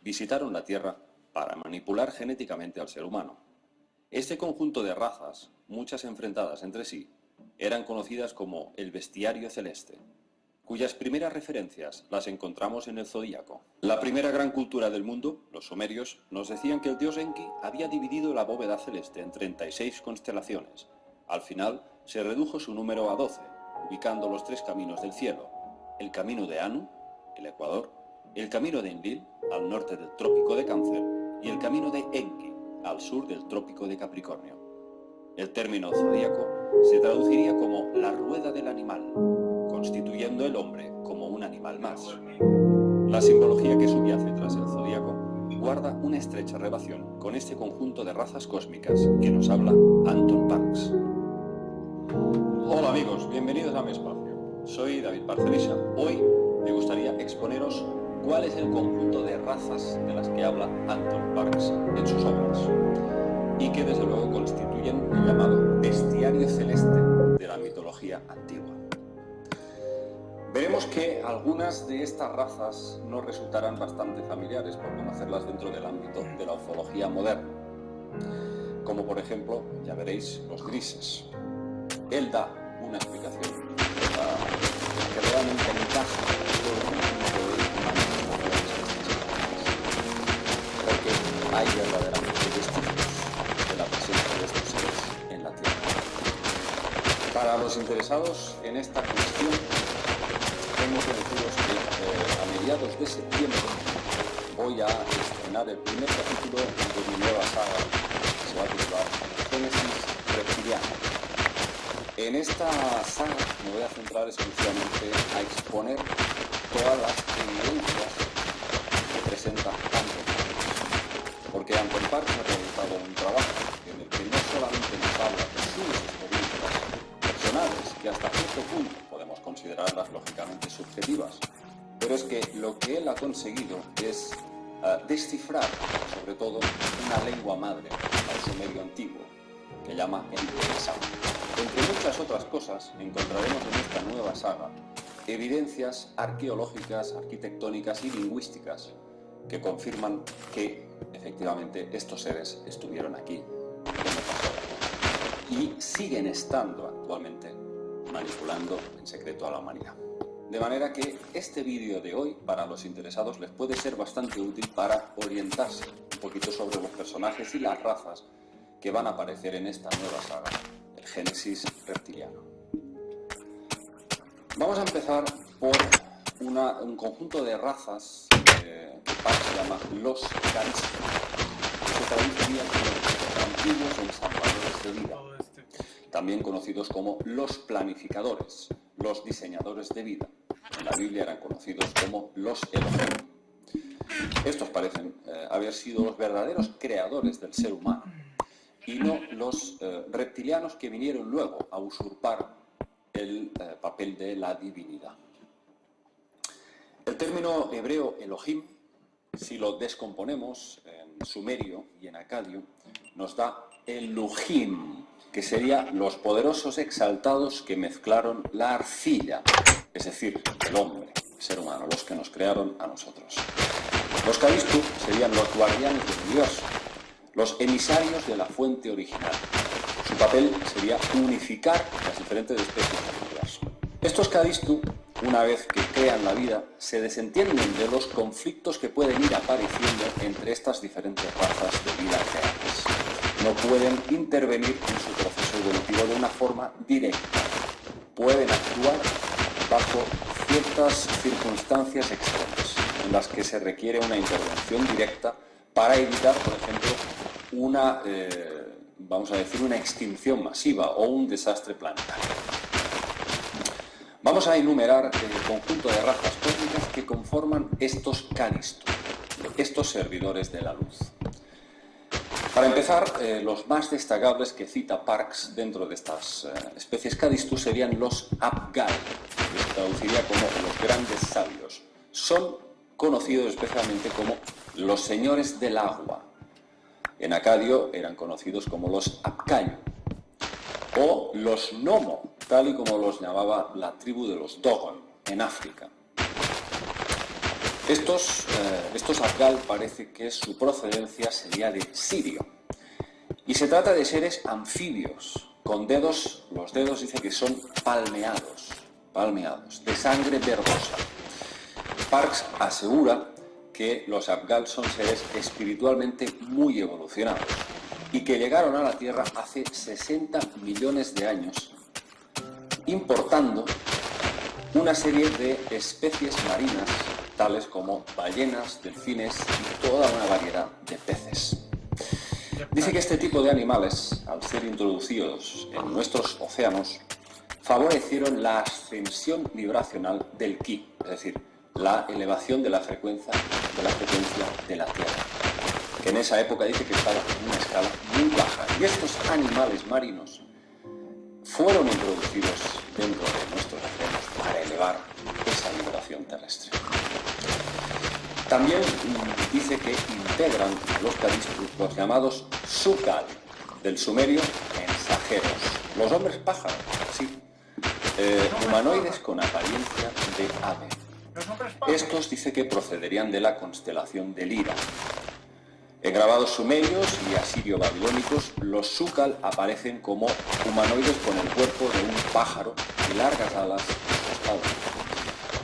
visitaron la Tierra para manipular genéticamente al ser humano. Este conjunto de razas, muchas enfrentadas entre sí, eran conocidas como el Bestiario Celeste, cuyas primeras referencias las encontramos en el Zodíaco. La primera gran cultura del mundo, los sumerios, nos decían que el dios Enki había dividido la bóveda celeste en 36 constelaciones. Al final, se redujo su número a 12, ubicando los 3 caminos del cielo: el camino de Anu, el Ecuador, el camino de Enlil, al norte del Trópico de Cáncer, y el camino de Enki, al sur del Trópico de Capricornio. El término zodíaco se traduciría como la rueda del animal, constituyendo el hombre como un animal más. La simbología que subyace tras el zodíaco guarda una estrecha relación con este conjunto de razas cósmicas que nos habla Anton Parks. Hola amigos, bienvenidos a mi espacio. Soy David Parcerisa. Hoy me gustaría exponeros cuál es el conjunto de razas de las que habla Anton Parks en sus obras y que desde luego constituyen el llamado bestiario celeste de la mitología antigua. Veremos que algunas de estas razas nos resultarán bastante familiares por conocerlas dentro del ámbito de la ufología moderna, como por ejemplo, ya veréis, los grises. Él da una explicación que realmente encaja con el conjunto de manifestaciones, porque hay verdaderamente vestigios de la presencia de estos seres en la Tierra. Para los interesados en esta cuestión, tengo que deciros que a mediados de septiembre voy a estrenar el primer capítulo de mi nueva saga que se va a titular Génesis Reptiliano. En esta saga me voy a centrar exclusivamente a exponer todas las evidencias que presenta Anton Parks, porque Anton Parks ha realizado un trabajo en el que no solamente nos habla de sus experiencias personales, que hasta cierto punto podemos considerarlas lógicamente subjetivas, pero es que lo que él ha conseguido es descifrar, sobre todo, una lengua madre al sumerio antiguo, que llama el Pesau. Entre muchas otras cosas, encontraremos en esta nueva saga evidencias arqueológicas, arquitectónicas y lingüísticas que confirman que, efectivamente, estos seres estuvieron aquí en el pasado y siguen estando actualmente manipulando en secreto a la humanidad. De manera que este vídeo de hoy, para los interesados, les puede ser bastante útil para orientarse un poquito sobre los personajes y las razas que van a aparecer en esta nueva saga, el Génesis Reptiliano. Vamos a empezar por un conjunto de razas que Parks llama los caristas, que se traduciría como los antiguos ensambladores de vida, también conocidos como los planificadores, los diseñadores de vida. En la Biblia eran conocidos como los Elohim. Estos parecen haber sido los verdaderos creadores del ser humano y no los reptilianos que vinieron luego a usurpar el papel de la divinidad. El término hebreo Elohim, si lo descomponemos en sumerio y en acadio, nos da Elohim, que serían los poderosos exaltados que mezclaron la arcilla, es decir, el hombre, el ser humano, los que nos crearon a nosotros. Los Callistu serían los guardianes del universo, los emisarios de la fuente original. Su papel sería unificar las diferentes especies del universo. Estos Callistu, una vez que crean la vida, se desentienden de los conflictos que pueden ir apareciendo entre estas diferentes razas de vida creadas. No pueden intervenir en su proceso evolutivo de una forma directa. Pueden actuar bajo ciertas circunstancias extremas en las que se requiere una intervención directa para evitar, por ejemplo, una extinción masiva o un desastre planetario. Vamos a enumerar el conjunto de razas cósmicas que conforman estos Callistu, estos servidores de la luz. Para empezar, los más destacables que cita Parks dentro de estas especies Callistu serían los Apgal, que se traduciría como los grandes sabios. Son conocidos especialmente como los señores del agua. En acadio eran conocidos como los Apcayu, o los Nomo, tal y como los llamaba la tribu de los Dogon en África. Estos Abgal parece que su procedencia sería de Sirio. Y se trata de seres anfibios, con dedos, los dedos dice que son palmeados, de sangre verdosa. Parkes asegura que los Abgal son seres espiritualmente muy evolucionados y que llegaron a la Tierra hace 60 millones de años, importando una serie de especies marinas, tales como ballenas, delfines y toda una variedad de peces. Dice que este tipo de animales, al ser introducidos en nuestros océanos, favorecieron la ascensión vibracional del ki, es decir, la elevación de la frecuencia de la Tierra, que en esa época dice que estaba en una escala muy baja. Y estos animales marinos fueron introducidos dentro de nuestros océanos para elevar esa vibración terrestre. También dice que integran los Cadistu los llamados Sukal, del sumerio mensajeros, los hombres pájaros, sí, humanoides con apariencia de ave. Estos dice que procederían de la constelación de Lira. En grabados sumerios y asirio-babilónicos, los Sukal aparecen como humanoides con el cuerpo de un pájaro y largas alas costadas.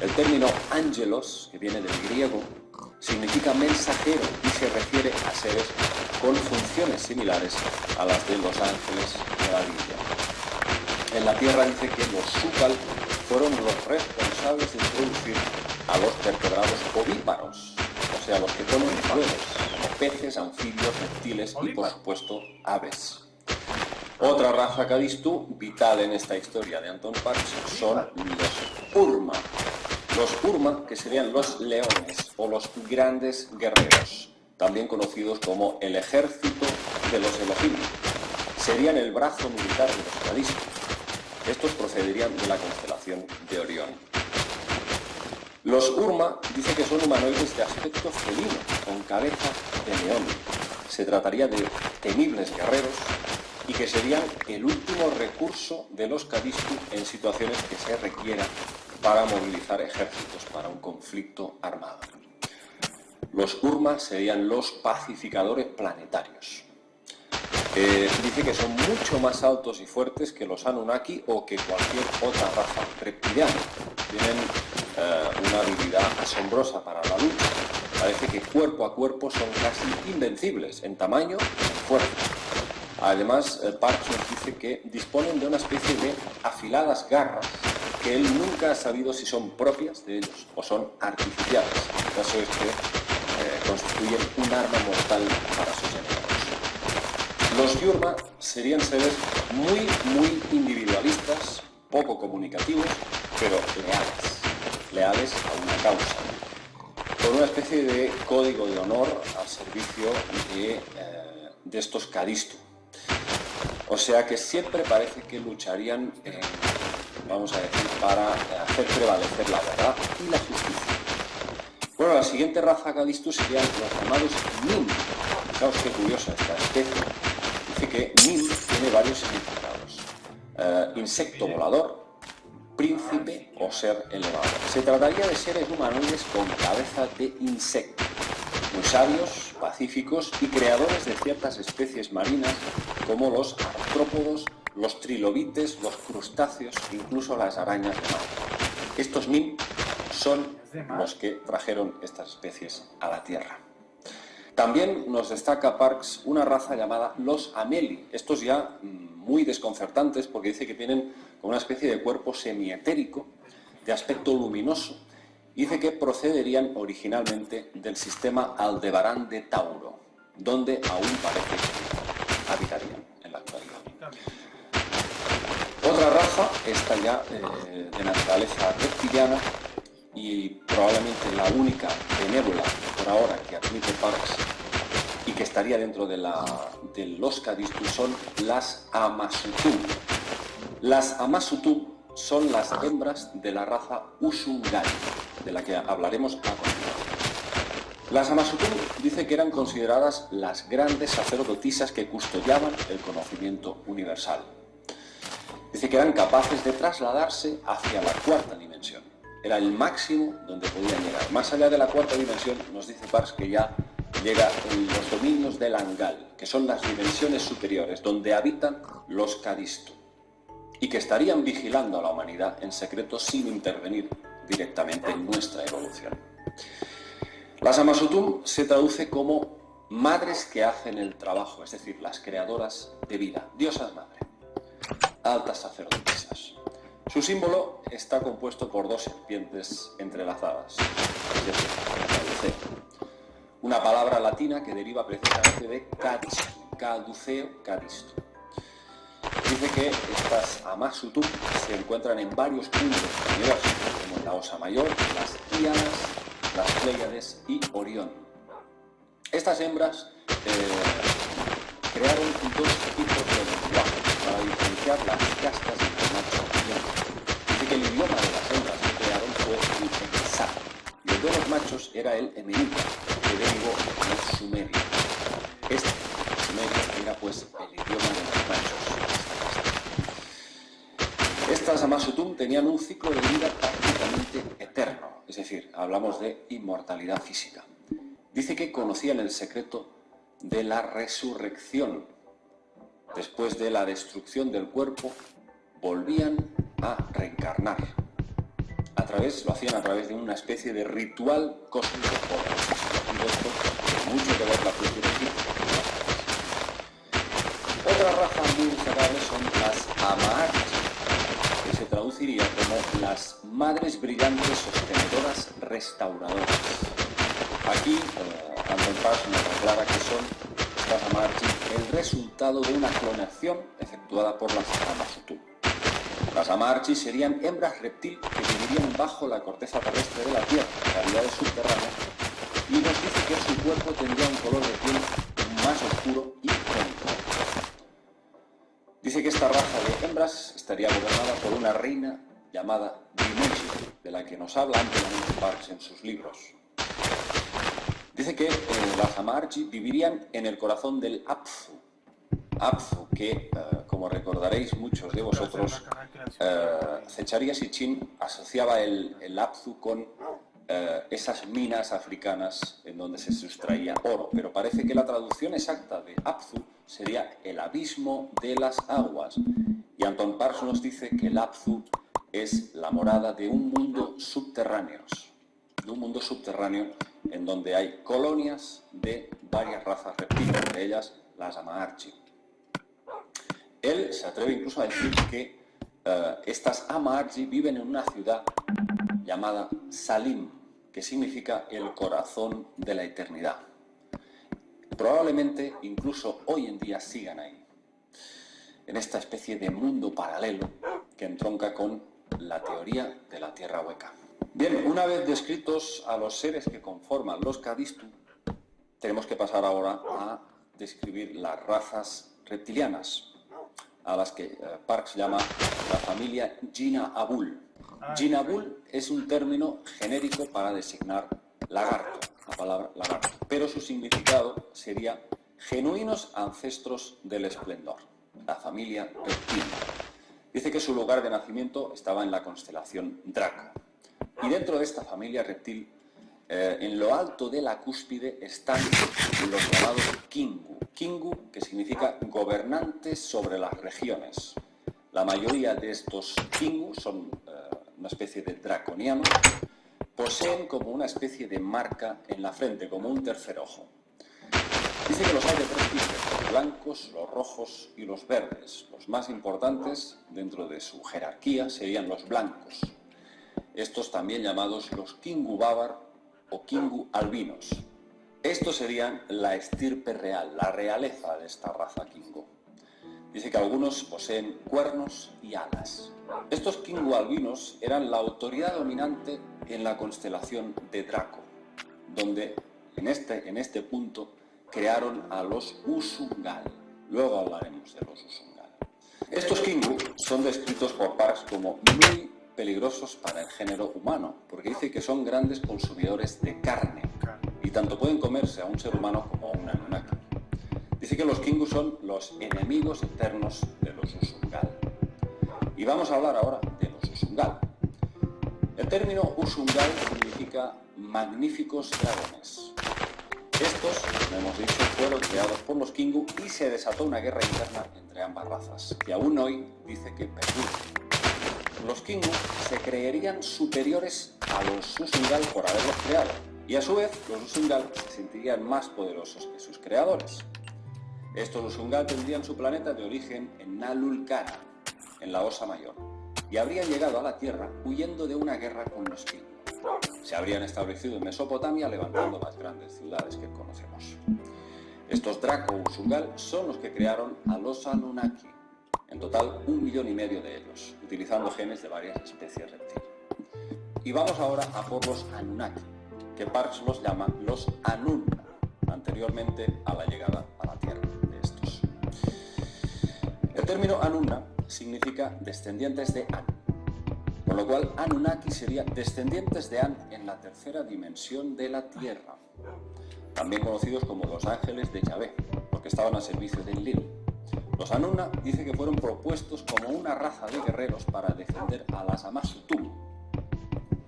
El término ángelos, que viene del griego, significa mensajero y se refiere a seres con funciones similares a las de los ángeles de la Biblia. En la Tierra dice que los Sukal fueron los responsables de introducir a los vertebrados ovíparos, o sea, los que ponen huevos, como peces, anfibios, reptiles y, por supuesto, aves. Otra raza Cadistu vital en esta historia de Anton Parkes son los Urma. Los Urma, que serían los leones o los grandes guerreros, también conocidos como el ejército de los Elohim, serían el brazo militar de los Cadistu. Estos procederían de la constelación de Orión. Los Urma dice que son humanoides de aspecto felino, con cabeza de león. Se trataría de temibles guerreros y que serían el último recurso de los Cadistu en situaciones que se requieran para movilizar ejércitos para un conflicto armado. Los Urma serían los pacificadores planetarios. Dice que son mucho más altos y fuertes que los Anunnaki o que cualquier otra raza reptiliana. Tienen una habilidad asombrosa para la lucha. Parece que cuerpo a cuerpo son casi invencibles en tamaño y en fuerza. Además, Parkes nos dice que disponen de una especie de afiladas garras que él nunca ha sabido si son propias de ellos o son artificiales. El caso es que constituyen un arma mortal para sus enemigos. Los Yurma serían seres muy individualistas, poco comunicativos, pero leales a una causa, con una especie de código de honor al servicio de estos Cadistu. O sea que siempre parece que lucharían, vamos a decir, para hacer prevalecer la verdad y la justicia. Bueno, la siguiente raza Cadistu serían los llamados Nim. Fijaos qué curiosa esta especie. Dice que Nim tiene varios significados. Insecto volador, príncipe o ser elevado. Se trataría de seres humanoides con cabeza de insecto, muy sabios, pacíficos y creadores de ciertas especies marinas como los artrópodos, los trilobites, los crustáceos, incluso las arañas de mar. Estos Nim son los que trajeron estas especies a la Tierra. También nos destaca Parkes una raza llamada los Ameli. Estos ya muy desconcertantes porque dice que tienen una especie de cuerpo semietérico, de aspecto luminoso. Dice que procederían originalmente del sistema Aldebarán de Tauro, donde aún parece que habitarían en la actualidad. Otra raza, esta ya de naturaleza reptiliana y probablemente la única benévola por ahora que admite Parkes y que estaría dentro de los Cadistu, son las Amasutum. Las Amasutum son las hembras de la raza Ushungai, de la que hablaremos a continuación. Las Amasutum dice que eran consideradas las grandes sacerdotisas que custodiaban el conocimiento universal. Dice que eran capaces de trasladarse hacia la cuarta dimensión. Era el máximo donde podían llegar. Más allá de la cuarta dimensión, nos dice Parkes que ya llega en los dominios del Angal, que son las dimensiones superiores, donde habitan los Kadistu, y que estarían vigilando a la humanidad en secreto sin intervenir directamente en nuestra evolución. Las Amasutum se traduce como madres que hacen el trabajo, es decir, las creadoras de vida, diosas madre, altas sacerdotisas. Su símbolo está compuesto por dos serpientes entrelazadas, es decir, una palabra latina que deriva precisamente de cadistu, caduceo, cadistu. Dice que estas Amasutum se encuentran en varios puntos del universo, como la Osa Mayor, las Híadas, las Pléyades y Orión. Estas hembras crearon dos tipos de lenguaje para diferenciar las castas de los machos y hembras. Dice que el idioma de las hembras que crearon fue el Emesá, y el de los machos era el Emenita, que derivó del sumerio. Este sumerio era pues el idioma de los machos. Estas Amasutum tenían un ciclo de vida prácticamente eterno, es decir, hablamos de inmortalidad física. Dice que conocían el secreto de la resurrección. Después de la destrucción del cuerpo, volvían a reencarnar. Lo hacían a través de una especie de ritual cósmico poderosísimo. Y esto tiene mucho que ver la cultura egipcia. Otra raza muy destacable son las Amaarchi, que se traduciría como las madres brillantes sostenedoras restauradoras. Aquí, Anton Parkes nos aclara que son estas Amaarchi el resultado de una clonación efectuada por las Amasutum. Las Amaarchi serían hembras reptil que vivirían bajo la corteza terrestre de la Tierra, en cavidades subterráneas, y nos dice que su cuerpo tendría un color de piel más oscuro y cónico. Dice que esta raza de hembras estaría gobernada por una reina llamada Dimuchi, de la que nos habla ampliamente Parkes en sus libros. Dice que las Amaarchi vivirían en el corazón del Apsu. Apsu, que, como recordaréis muchos de vosotros, Zecharia Sitchin asociaba el Apsu con esas minas africanas en donde se sustraía oro, pero parece que la traducción exacta de Apsu sería el abismo de las aguas, y Anton Parkes nos dice que el Apsu es la morada de un mundo subterráneo, en donde hay colonias de varias razas reptiles, entre ellas las Amaarchi. Él se atreve incluso a decir que estas Amaarchi viven en una ciudad llamada Salim, que significa el corazón de la eternidad. Probablemente incluso hoy en día sigan ahí, en esta especie de mundo paralelo que entronca con la teoría de la Tierra hueca. Bien, una vez descritos a los seres que conforman los Kadistu, tenemos que pasar ahora a describir las razas reptilianas, a las que Parkes llama la familia Jina-Abul. Jina-Abul es un término genérico para designar lagarto, la palabra lagarto, pero su significado sería genuinos ancestros del esplendor, la familia reptil. Dice que su lugar de nacimiento estaba en la constelación Draco. Y dentro de esta familia reptil, en lo alto de la cúspide, están los llamados Kingu. Kingu, que significa gobernantes sobre las regiones. La mayoría de estos Kingu son una especie de draconianos, poseen como una especie de marca en la frente, como un tercer ojo. Dice que los hay de tres tipos, los blancos, los rojos y los verdes. Los más importantes dentro de su jerarquía serían los blancos. Estos también llamados los Kingu Babar o Kingu albinos. Estos serían la estirpe real, la realeza de esta raza Kingu. Dice que algunos poseen cuernos y alas. Estos Kingu albinos eran la autoridad dominante en la constelación de Draco, donde en este punto crearon a los Usungal. Luego hablaremos de los Usungal. Estos Kingu son descritos por Parkes como muy peligrosos para el género humano, porque dice que son grandes consumidores de carne y tanto pueden comerse a un ser humano como a un Anunnaki. Dice que los Kingu son los enemigos eternos de los Usungal. Y vamos a hablar ahora de los Usungal. El término Usungal significa magníficos dragones. Estos, como hemos dicho, fueron creados por los Kingu y se desató una guerra interna entre ambas razas, que aún hoy dice que perdura. Los Kingu se creerían superiores a los Usungal por haberlos creado, y a su vez los Usungal se sentirían más poderosos que sus creadores. Estos Usungal tendrían su planeta de origen en Nalulcana, en la Osa Mayor, y habrían llegado a la Tierra huyendo de una guerra con los Kingu. Se habrían establecido en Mesopotamia levantando las grandes ciudades que conocemos. Estos Draco Usungal son los que crearon a los Anunnaki, en total 1,5 millones de ellos, utilizando genes de varias especies reptiles. Y vamos ahora a por los Anunnaki, que Parkes los llama los Anunna, anteriormente a la llegada a la Tierra de estos. El término Anunna significa descendientes de An, con lo cual Anunnaki sería descendientes de An en la tercera dimensión de la Tierra, también conocidos como los ángeles de Yahvé, porque estaban al servicio de Enlil. Los Anunna dice que fueron propuestos como una raza de guerreros para defender a las Amasutun.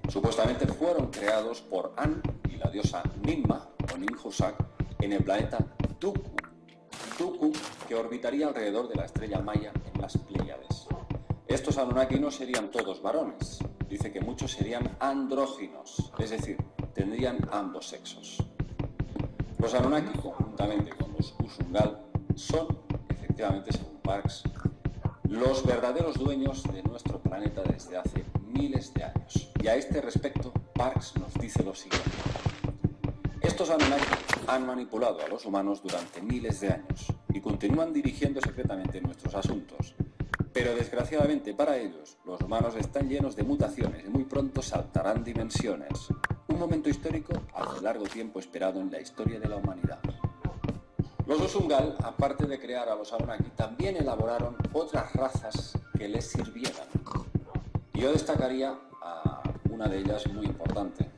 Supuestamente fueron creados por An y la diosa Ninmah o Ninhursag en el planeta Dooku, que orbitaría alrededor de la estrella Maya en las Pléyades. Estos Anunnaki no serían todos varones, dice que muchos serían andróginos, es decir, tendrían ambos sexos. Los Anunnaki, conjuntamente con los Usungal, son, efectivamente, según Parkes, los verdaderos dueños de nuestro planeta desde hace miles de años. Y a este respecto, Parkes nos dice lo siguiente. Estos Anunnaki han manipulado a los humanos durante miles de años y continúan dirigiendo secretamente nuestros asuntos. Pero desgraciadamente para ellos, los humanos están llenos de mutaciones y muy pronto saltarán dimensiones. Un momento histórico hace largo tiempo esperado en la historia de la humanidad. Los Usungal, aparte de crear a los Anunnaki, también elaboraron otras razas que les sirvieran. Y yo destacaría a una de ellas muy importante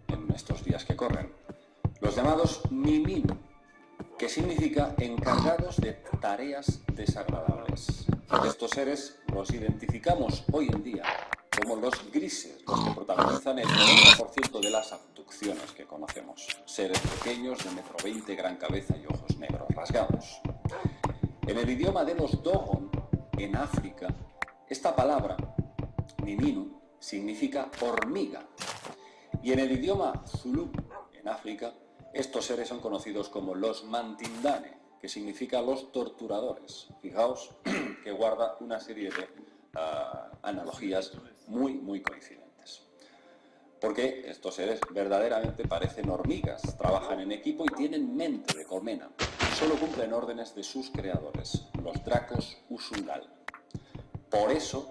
en estos días que corren. Los llamados Mimim, que significa encargados de tareas desagradables. Estos seres los identificamos hoy en día como los grises, los que protagonizan el 90% de las abducciones que conocemos. Seres pequeños de 1,20 m, gran cabeza y ojos negros rasgados. En el idioma de los Dogon, en África, esta palabra, Miminu, significa hormiga. Y en el idioma Zulu, en África, estos seres son conocidos como los Mantindane, que significa los torturadores. Fijaos que guarda una serie de analogías muy coincidentes. Porque estos seres verdaderamente parecen hormigas, trabajan en equipo y tienen mente de colmena. Solo cumplen órdenes de sus creadores, los Dracos Usungal. Por eso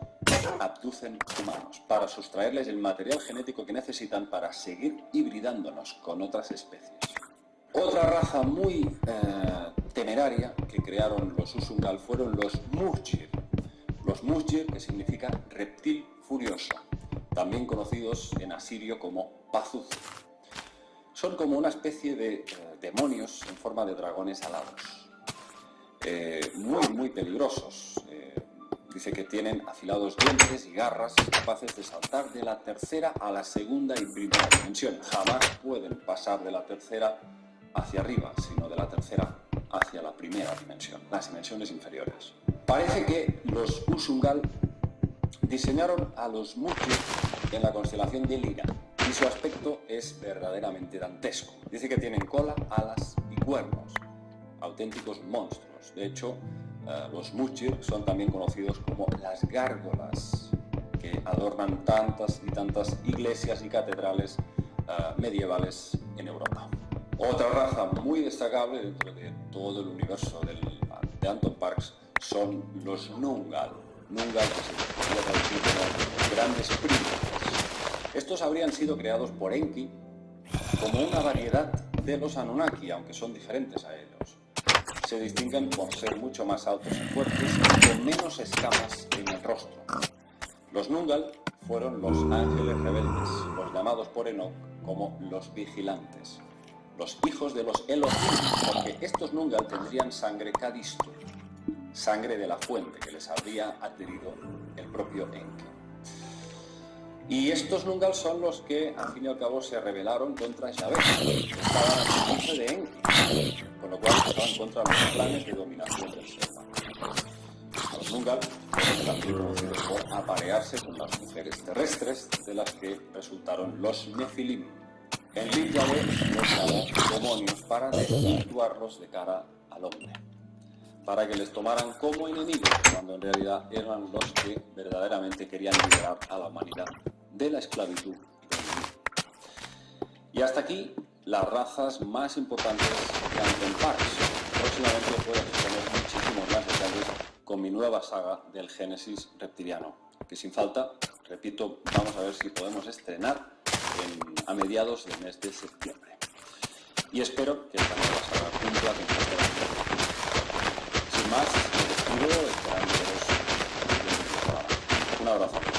abducen humanos, para sustraerles el material genético que necesitan para seguir hibridándonos con otras especies. Otra raza muy temeraria que crearon los Usungal fueron los Murjir. Los Murjir, que significa reptil furioso, también conocidos en asirio como Pazuzu. Son como una especie de demonios en forma de dragones alados. Muy peligrosos. Dice que tienen afilados dientes y garras capaces de saltar de la tercera a la segunda y primera dimensión. Jamás pueden pasar de la tercera hacia arriba, sino de la tercera hacia la primera dimensión, las dimensiones inferiores. Parece que los Usungal diseñaron a los Murjir en la constelación de Lira y su aspecto es verdaderamente dantesco. Dice que tienen cola, alas y cuernos, auténticos monstruos. De hecho, los Murjir son también conocidos como las gárgolas, que adornan tantas y tantas iglesias y catedrales medievales en Europa. Otra raza muy destacable dentro de todo el universo de Anton Parkes son los Nungal. Nungal se podría traducir como grandes príncipes. Estos habrían sido creados por Enki como una variedad de los Anunnaki, aunque son diferentes a ellos. Se distinguen por ser mucho más altos y fuertes y con menos escamas en el rostro. Los Nungal fueron los ángeles rebeldes, los llamados por Enoch como los vigilantes, los hijos de los Elohim, porque estos Nungal tendrían sangre Kadistur, sangre de la fuente que les habría adherido el propio Enki. Y estos Nungal son los que, al fin y al cabo, se rebelaron contra Yahvé, que estaban al servicio de Enki, con lo cual estaban contra los planes de dominación del ser humano. Los Nungal fueron también conocidos por aparearse con las mujeres terrestres, de las que resultaron los Nefilim. En Yahvé los llamó demonios para desvirtuarlos de cara al hombre, para que les tomaran como enemigos, cuando en realidad eran los que verdaderamente querían liberar a la humanidad de la esclavitud del mundo. Y hasta aquí las razas más importantes de Anton Parks. Próximamente puedo exponer muchísimos más detalles con mi nueva saga del Génesis reptiliano, que sin falta, repito, vamos a ver si podemos estrenar a mediados del mes de septiembre. Y espero que esta nueva saga cumpla con esta expectativa. Sin más, me despido esperando veros en el próximo programa. Un abrazo.